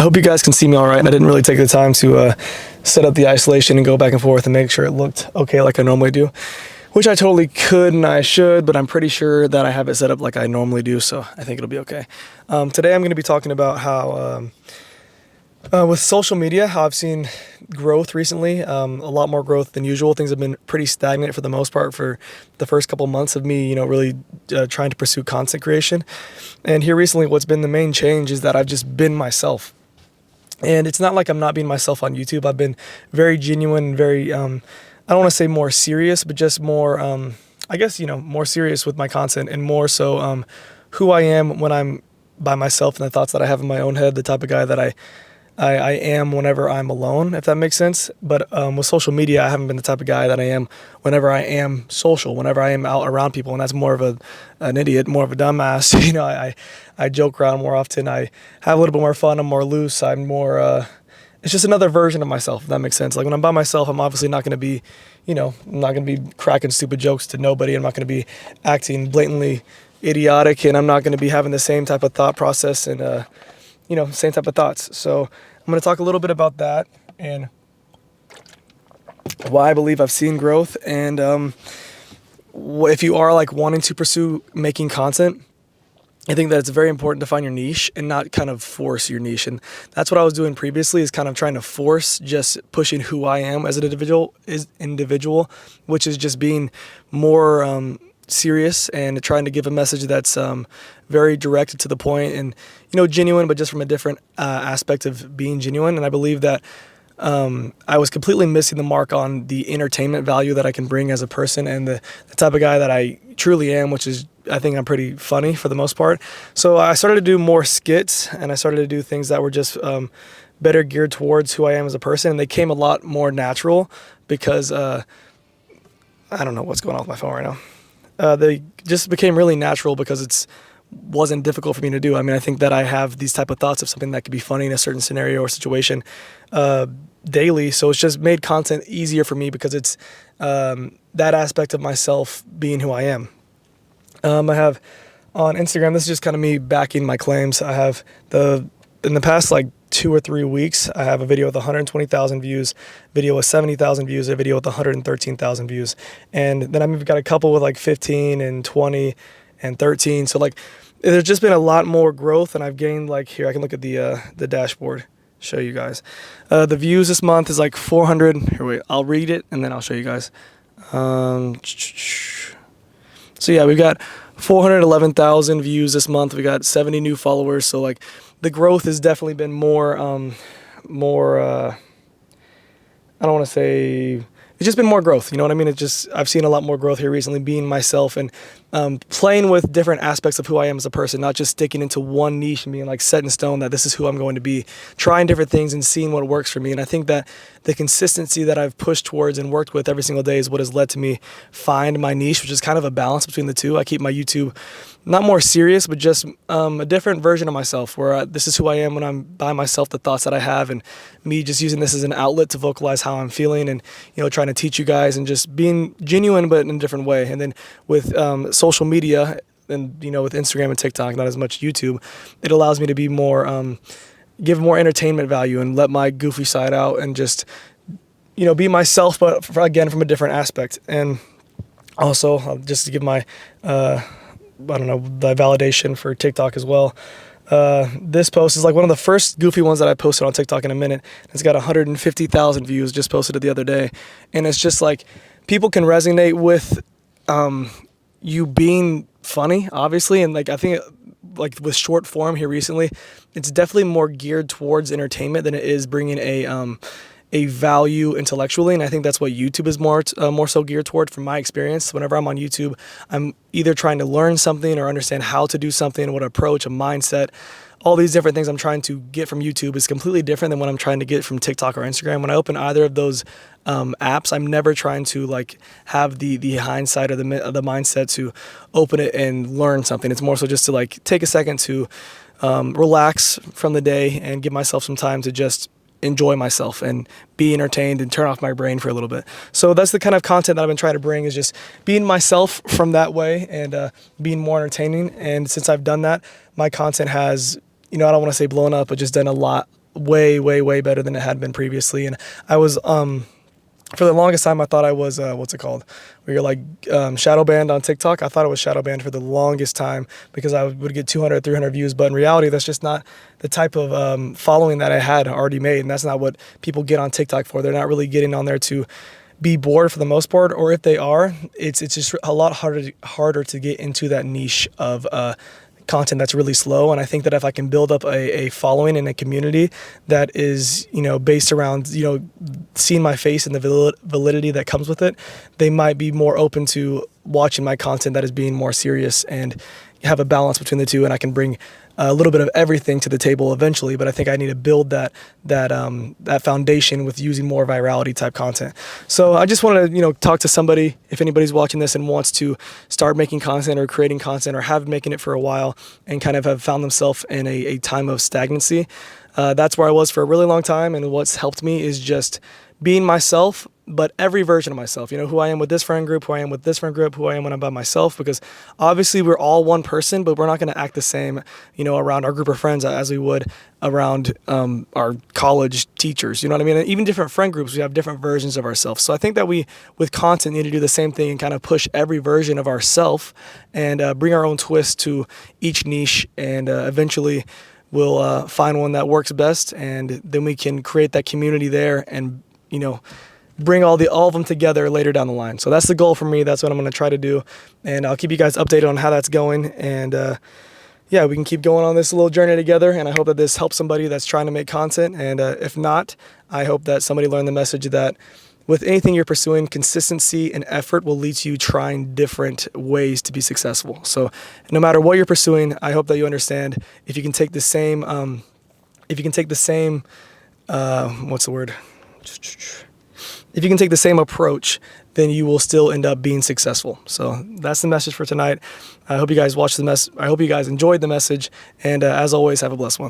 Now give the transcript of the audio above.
hope you guys can see me all right. I didn't really take the time to set up the isolation and go back and forth and make sure it looked okay like I normally do, which I totally could and I should, but I'm pretty sure that I have it set up like I normally do, so I think it'll be okay. Today I'm going to be talking about how with social media, how I've seen growth recently, a lot more growth than usual. Things have been pretty stagnant for the most part for the first couple months of me, really trying to pursue content creation. And here recently, what's been the main change is that I've just been myself. And it's not like I'm not being myself on YouTube. I've been very genuine, very, I don't want to say more serious, but just more, I guess, more serious with my content and more so who I am when I'm by myself and the thoughts that I have in my own head, the type of guy that I am whenever I'm alone, if that makes sense. But with social media, I haven't been the type of guy that I am whenever I am social, whenever I am out around people. And that's more of an idiot, more of a dumbass. I joke around more often. I have a little bit more fun. I'm more loose. I'm more, it's just another version of myself, if that makes sense. Like when I'm by myself, I'm obviously not going to be, I'm not going to be cracking stupid jokes to nobody. I'm not going to be acting blatantly idiotic, and I'm not going to be having the same type of thought process and, same type of thoughts. So I'm going to talk a little bit about that and why I believe I've seen growth. And if you are like wanting to pursue making content, I think that it's very important to find your niche and not kind of force your niche. And that's what I was doing previously, is kind of trying to force just pushing who I am as an individual, which is just being more serious and trying to give a message that's very direct to the point and genuine, but just from a different aspect of being genuine. And I believe that I was completely missing the mark on the entertainment value that I can bring as a person and the type of guy that I truly am, which is, I think I'm pretty funny for the most part. So I started to do more skits, and I started to do things that were just better geared towards who I am as a person, and they came a lot more natural because I don't know what's going on with my phone right now. They just became really natural because it wasn't difficult for me to do. I mean, I think that I have these type of thoughts of something that could be funny in a certain scenario or situation daily. So it's just made content easier for me because it's that aspect of myself being who I am. I have on Instagram, this is just kind of me backing my claims. I have in the past like 2 or 3 weeks, I have a video with 120,000 views, video with 70,000 views, a video with 113,000 views. And then I've got a couple with like 15 and 20 and 13. So like, there's just been a lot more growth, and I've gained, like, here, I can look at the dashboard, show you guys. The views this month is like 400. Here, wait, I'll read it and then I'll show you guys. So yeah, we've got 411,000 views this month. We got 70 new followers. So like the growth has definitely been more, I don't want to say, it's just been more growth. You know what I mean? I've seen a lot more growth here recently, being myself and playing with different aspects of who I am as a person, not just sticking into one niche and being like set in stone that this is who I'm going to be, trying different things and seeing what works for me. And I think that the consistency that I've pushed towards and worked with every single day is what has led to me find my niche, which is kind of a balance between the two. I keep my YouTube not more serious, but just a different version of myself, where this is who I am when I'm by myself, the thoughts that I have, and me just using this as an outlet to vocalize how I'm feeling and, trying to teach you guys and just being genuine, but in a different way. And then with social media and, with Instagram and TikTok, not as much YouTube, it allows me to be more, give more entertainment value and let my goofy side out and just, be myself, but again, from a different aspect. And also, just to give my, the validation for TikTok as well. This post is like one of the first goofy ones that I posted on TikTok in a minute. It's got 150,000 views, just posted it the other day. And it's just like, people can resonate with you being funny, obviously. And like, I think like with short form here recently, it's definitely more geared towards entertainment than it is bringing a value intellectually. And I think that's what YouTube is more so geared toward from my experience. Whenever I'm on YouTube, I'm either trying to learn something or understand how to do something, what approach, a mindset, all these different things I'm trying to get from YouTube is completely different than what I'm trying to get from TikTok or Instagram. When I open either of those apps, I'm never trying to like have the hindsight or the mindset to open it and learn something. It's more so just to like take a second to relax from the day and give myself some time to just enjoy myself and be entertained and turn off my brain for a little bit. So that's the kind of content that I've been trying to bring, is just being myself from that way and being more entertaining. And since I've done that, my content has, I don't want to say blown up, but just done a lot way, way, way better than it had been previously. And I was, for the longest time, I thought I was, what's it called? Where you're like shadow banned on TikTok. I thought I was shadow banned for the longest time because I would get 200, 300 views. But in reality, that's just not the type of following that I had already made. And that's not what people get on TikTok for. They're not really getting on there to be bored for the most part. Or if they are, it's just a lot harder to get into that niche of content that's really slow. And I think that if I can build up a following and a community that is, based around, seeing my face and the validity that comes with it, they might be more open to watching my content that is being more serious and have a balance between the two. And I can bring a little bit of everything to the table eventually, but I think I need to build that foundation with using more virality type content. So I just want to talk to somebody, if anybody's watching this and wants to start making content or creating content or have been making it for a while and kind of have found themselves in a time of stagnancy. That's where I was for a really long time, and what's helped me is just being myself, but every version of myself, who I am with this friend group, who I am with this friend group, who I am when I'm by myself, because obviously we're all one person, but we're not going to act the same, around our group of friends as we would around our college teachers, you know what I mean? And even different friend groups, we have different versions of ourselves. So I think that we, with content, need to do the same thing and kind of push every version of ourselves and bring our own twist to each niche, and eventually we'll find one that works best, and then we can create that community there and bring all of them together later down the line. So that's the goal for me. That's what I'm going to try to do. And I'll keep you guys updated on how that's going. And we can keep going on this little journey together. And I hope that this helps somebody that's trying to make content. And if not, I hope that somebody learned the message that with anything you're pursuing, consistency and effort will lead to you trying different ways to be successful. So no matter what you're pursuing, I hope that you understand if you can take the same, if you can take the same approach, then you will still end up being successful. So that's the message for tonight. I hope you guys I hope you guys enjoyed the message. And as always, have a blessed one.